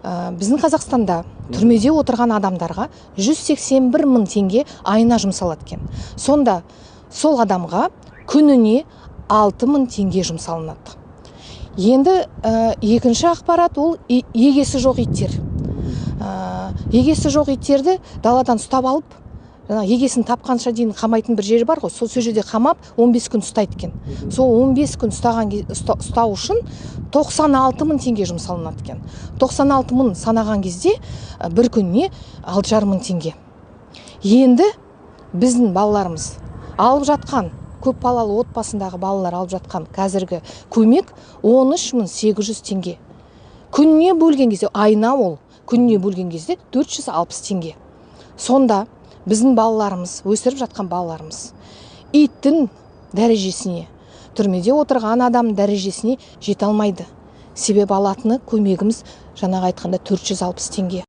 Біздің Қазақстанда түрмеде отырған адамдарға 181 мың теңге айына жұмсалады екен. Сонда сол адамға күніне 6 мың теңге жұмсалынады. Енді екінші ақпарат ол егесі жоқ иттер. Егесі жоқ иттерді даладан ұстап алып, егесін тапқанша дейін қамайтын бір жері бар ғой, сол жерде қамап 15 күн ұстайды екен. Сол 15 күн ұстау үшін 96 мың теңге жұмсалынады екен. 96 мың санаған кезде бір күніне 6,5 мың теңге. Енді біздің балаларымыз алып жатқан, көп балалы отбасындағы балалар алып жатқан қазіргі көмек 13.800 теңге. Күніне бөлген кезде, айына ол күніне бөлген кезде 460 теңге. Сонда біздің балаларымыз, өсіріп жатқан балаларымыз иттің дәрежесіне, түрмеде отырған адам дәрежесіне жете алмайды. Себебі алатыны көмегіміз жаңағы айтқанда 460 теңге.